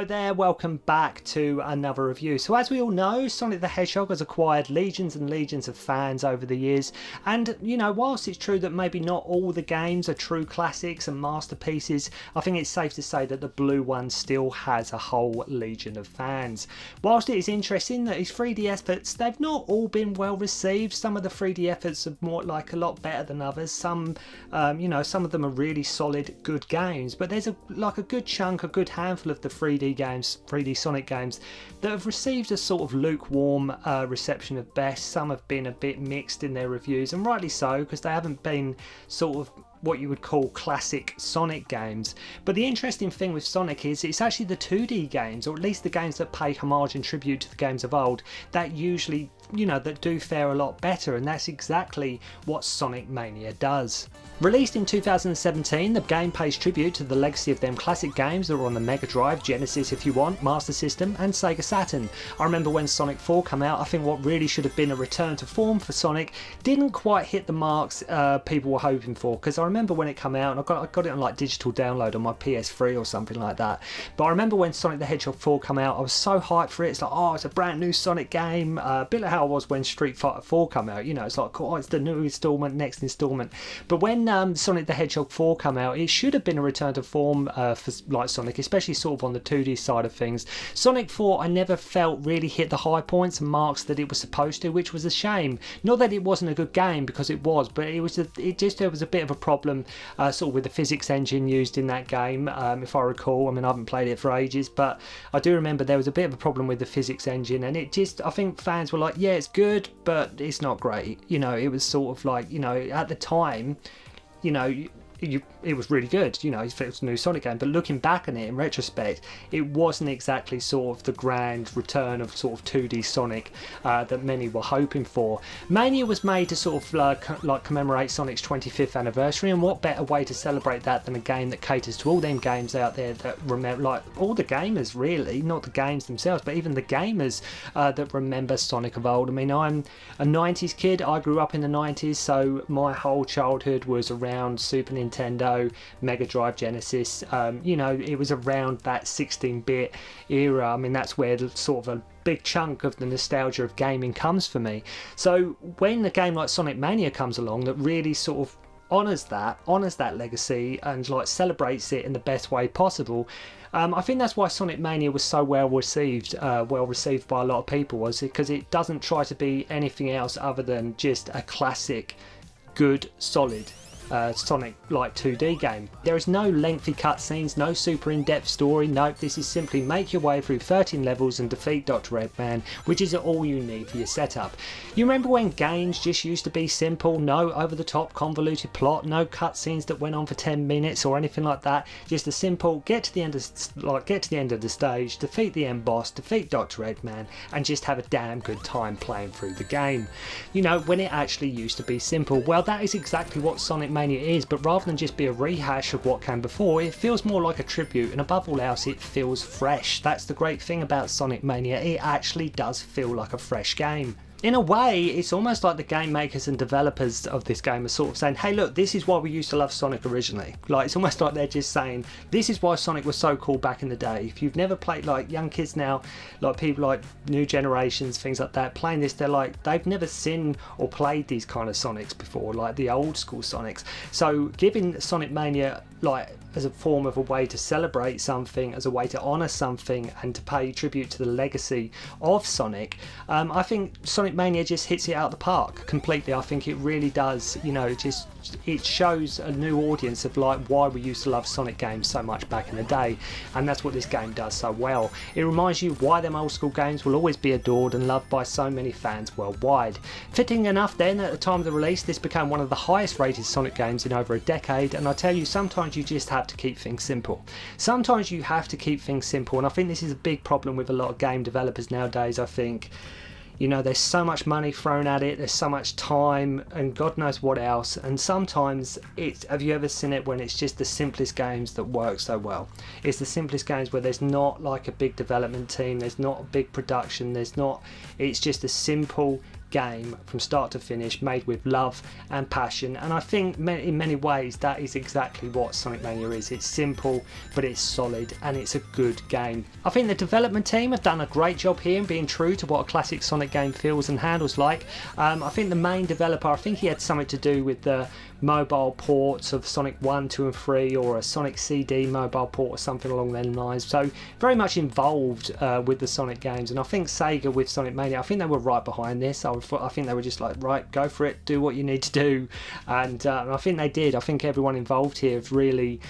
Hello there, welcome back to another review. So as we all know, Sonic the Hedgehog has acquired legions and legions of fans over the years, and you know, whilst it's true that maybe not all the games are true classics and masterpieces, I think it's safe to say that the blue one still has a whole legion of fans. Whilst it is interesting that his 3D efforts, they've not all been well received. Some of the 3D efforts are more like a lot better than others. Some some of them are really solid, good games, but there's a good chunk, a good handful of the 3D games, 3D Sonic games, that have received a sort of lukewarm reception at best. Some have been a bit mixed in their reviews, and rightly so, because they haven't been sort of what you would call classic Sonic games. But the interesting thing with Sonic is it's actually the 2D games, or at least the games that pay homage and tribute to the games of old, that usually, that do fare a lot better, and that's exactly what Sonic Mania does. Released in 2017, the game pays tribute to the legacy of them classic games that were on the Mega Drive, Genesis if you want, Master System and Sega Saturn. I remember when Sonic 4 came out, I think what really should have been a return to form for Sonic didn't quite hit the marks people were hoping for, because I remember when it came out, and I got it on like digital download on my PS3 or something like that, but I remember when Sonic the Hedgehog 4 came out, I was so hyped for it. It's like, oh, it's a brand new Sonic game, a bit like how I was when Street Fighter 4 came out, it's like, oh, it's the new installment, next installment. But when Sonic the Hedgehog 4 came out, it should have been a return to form for like Sonic, especially sort of on the 2D side of things. Sonic 4 I never felt really hit the high points and marks that it was supposed to, which was a shame. Not that it wasn't a good game, because it was, but there was a bit of a problem sort of with the physics engine used in that game, if I recall. I mean, I haven't played it for ages, but I do remember there was a bit of a problem with the physics engine, and I think fans were like, yeah, it's good, but it's not great. It was sort of like, at the time, it was really good, it was a new Sonic game, but looking back on it in retrospect, it wasn't exactly sort of the grand return of sort of 2D Sonic that many were hoping for. Mania was made to sort of commemorate Sonic's 25th anniversary, and what better way to celebrate that than a game that caters to all them games out there that remember, like all the gamers really, not the games themselves, but even the gamers that remember Sonic of old. I mean, I'm a 90s kid, I grew up in the 90s, so my whole childhood was around Super Nintendo, Mega Drive, Genesis. It was around that 16-bit era. I mean, that's where the sort of a big chunk of the nostalgia of gaming comes for me. So when a game like Sonic Mania comes along that really sort of honours that legacy and like celebrates it in the best way possible, I think that's why Sonic Mania was so well received by a lot of people, was because it doesn't try to be anything else other than just a classic, good, solid Sonic like 2D game. There is no lengthy cutscenes, no super in-depth story. Nope, this is simply make your way through 13 levels and defeat Dr. Eggman, which is all you need for your setup. You remember when games just used to be simple? No over-the-top convoluted plot, no cutscenes that went on for 10 minutes or anything like that. Just a simple get to the end of the stage, defeat the end boss, defeat Dr. Eggman, and just have a damn good time playing through the game. When it actually used to be simple. Well, that is exactly what Sonic Mania is, but rather than just be a rehash of what came before, it feels more like a tribute, and above all else, it feels fresh. That's the great thing about Sonic Mania, it actually does feel like a fresh game. In a way, it's almost like the game makers and developers of this game are sort of saying, hey look, this is why we used to love Sonic originally. Like, it's almost like they're just saying, this is why Sonic was so cool back in the day. If you've never played, like young kids now, like people like new generations, things like that, playing this, they're like, they've never seen or played these kind of Sonics before, like the old school Sonics. So giving Sonic Mania like as a form of a way to celebrate something, as a way to honour something, and to pay tribute to the legacy of Sonic, I think Sonic Mania just hits it out of the park completely. I think it really does. It shows a new audience of like why we used to love Sonic games so much back in the day, and that's what this game does so well. It reminds you why them old school games will always be adored and loved by so many fans worldwide. Fitting enough then, at the time of the release, this became one of the highest rated Sonic games in over a decade, and I tell you, sometimes you just have to keep things simple. Sometimes you have to keep things simple, and I think this is a big problem with a lot of game developers nowadays. I think there's so much money thrown at it, there's so much time and God knows what else, and sometimes have you ever seen it when it's just the simplest games that work so well? It's the simplest games where there's not like a big development team, there's not a big production, it's just a simple game from start to finish, made with love and passion, and I think in many ways that is exactly what Sonic Mania is. It's simple, but it's solid, and it's a good game. I think the development team have done a great job here in being true to what a classic Sonic game feels and handles like. I think the main developer, I think he had something to do with the mobile ports of Sonic 1, 2 and 3, or a Sonic CD mobile port or something along those lines, so very much involved with the Sonic games. And I think Sega with Sonic Mania, I think they were right behind this. I think they were just like, right, go for it, do what you need to do, and I think they did. I think everyone involved here have really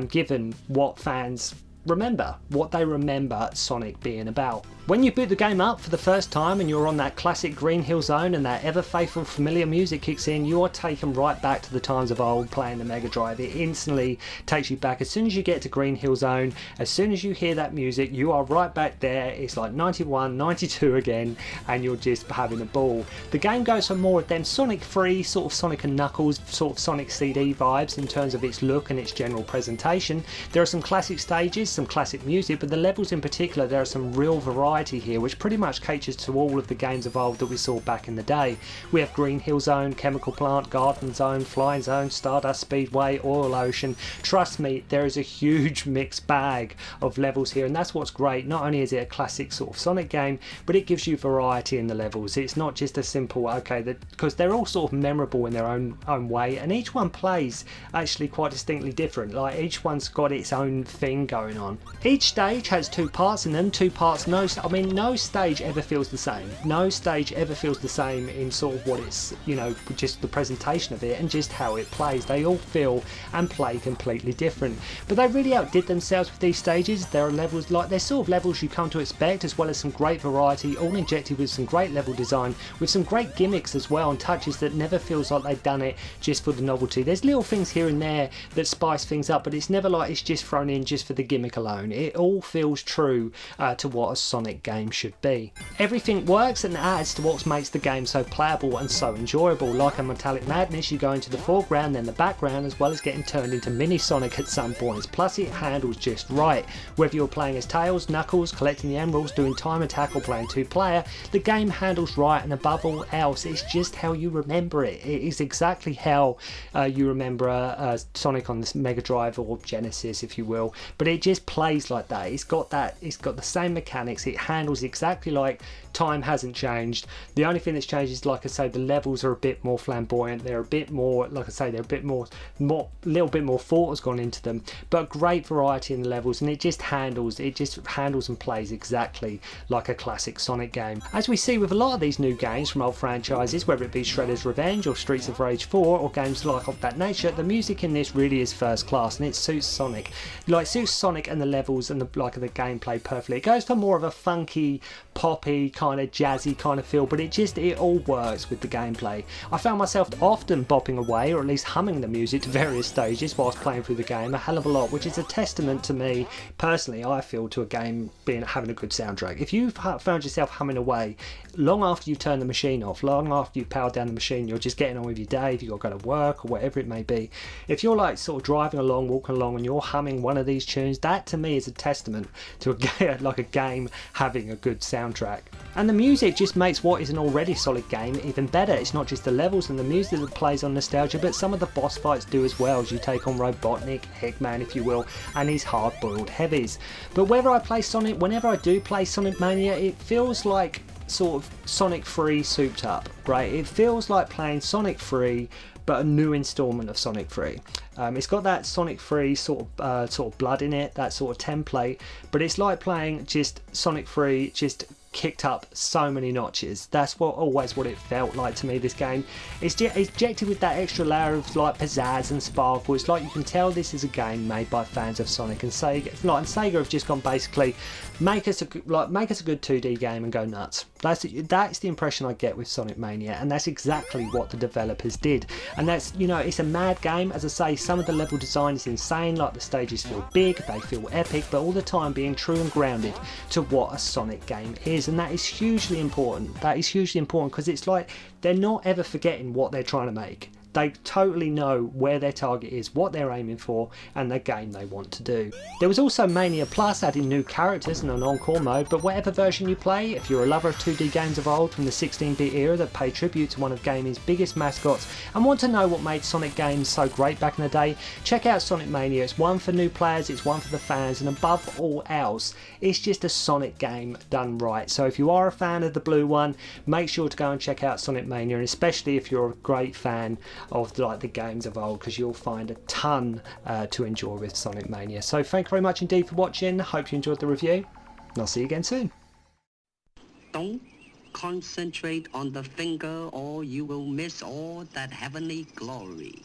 given what fans remember, what they remember Sonic being about. When you boot the game up for the first time and you're on that classic Green Hill Zone and that ever faithful familiar music kicks in, you are taken right back to the times of old playing the Mega Drive. It instantly takes you back. As soon as you get to Green Hill Zone, as soon as you hear that music, you are right back there. It's like 91, 92 again, and you're just having a ball. The game goes for more of them Sonic 3, sort of Sonic and Knuckles, sort of Sonic CD vibes in terms of its look and its general presentation. There are some classic stages, some classic music, but the levels in particular, there are some real variety here, which pretty much caters to all of the games evolved that we saw back in the day. We have Green Hill Zone, Chemical Plant, Garden Zone, Flying Zone, Stardust Speedway, Oil Ocean. Trust me, there is a huge mixed bag of levels here, and that's what's great. Not only is it a classic sort of Sonic game, but it gives you variety in the levels. It's not just a simple, okay, because they're all sort of memorable in their own way, and each one plays actually quite distinctly different. Like each one's got its own thing going on. Each stage has two parts in them, no stage ever feels the same. No stage ever feels the same in sort of what it's, just the presentation of it and just how it plays. They all feel and play completely different. But they really outdid themselves with these stages. There are levels, they're sort of levels you come to expect, as well as some great variety, all injected with some great level design, with some great gimmicks as well, and touches that never feels like they've done it just for the novelty. There's little things here and there that spice things up, but it's never like it's just thrown in just for the gimmick alone. It all feels true to what a Sonic game should be. Everything works and adds to what makes the game so playable and so enjoyable. Like a Metallic Madness, you go into the foreground, then the background, as well as getting turned into Mini Sonic at some points. Plus it handles just right. Whether you're playing as Tails, Knuckles, collecting the emeralds, doing time attack, or playing two player, the game handles right, and above all else, it's just how you remember it. It is exactly how you remember Sonic on this Mega Drive or Genesis, if you will, but it just plays like that. It's got the same mechanics. It handles exactly like time hasn't changed. The only thing that's changed is, like I say, the levels are a bit more flamboyant. They're a bit more, like I say, they're a bit more, little bit more thought has gone into them, but great variety in the levels, and it just handles and plays exactly like a classic Sonic game. As we see with a lot of these new games from old franchises, whether it be Shredder's Revenge or Streets of Rage 4 or games like of that nature, the music in this really is first class, and it suits Sonic. Like, suits Sonic and the levels and the gameplay perfectly. It goes for more of a funky, poppy, kind of jazzy kind of feel, but it all works with the gameplay. I found myself often bopping away, or at least humming the music to various stages whilst playing through the game a hell of a lot, which is a testament to me personally, I feel, to a game having a good soundtrack. If you found yourself humming away long after you turn the machine off, long after you powered down the machine, you're just getting on with your day, if you've got to go to work or whatever it may be, if you're like sort of driving along, walking along, and you're humming one of these tunes, that to me is a testament to a game having a good soundtrack. And the music just makes what is an already solid game even better. It's not just the levels and the music that plays on nostalgia, but some of the boss fights do as well, as you take on Robotnik, Eggman if you will, and his hard-boiled heavies. But whenever I do play Sonic Mania, it feels like sort of Sonic 3 souped up, right? It feels like playing Sonic 3, but a new installment of Sonic 3. It's got that Sonic 3 sort of blood in it, that sort of template, but it's like playing just Sonic 3 just kicked up so many notches. That's always what it felt like to me. This game it's injected with that extra layer of like pizzazz and sparkle. It's like you can tell this is a game made by fans of Sonic, and Sega have just gone basically make us a good 2D game and go nuts. That's the impression I get with Sonic Mania, and that's exactly what the developers did. And that's, it's a mad game. As I say, some of the level design is insane, like the stages feel big, they feel epic, but all the time being true and grounded to what a Sonic game is. And that is hugely important. That is hugely important because it's like they're not ever forgetting what they're trying to make. They totally know where their target is, what they're aiming for, and the game they want to do. There was also Mania Plus, adding new characters and an encore mode, but whatever version you play, if you're a lover of 2D games of old from the 16-bit era that pay tribute to one of gaming's biggest mascots and want to know what made Sonic games so great back in the day, check out Sonic Mania. It's one for new players, it's one for the fans, and above all else, it's just a Sonic game done right. So if you are a fan of the blue one, make sure to go and check out Sonic Mania, and especially if you're a great fan of the games of old, because you'll find a ton to enjoy with Sonic Mania. So thank you very much indeed for watching. Hope you enjoyed the review, and I'll see you again soon. Don't concentrate on the finger or you will miss all that heavenly glory.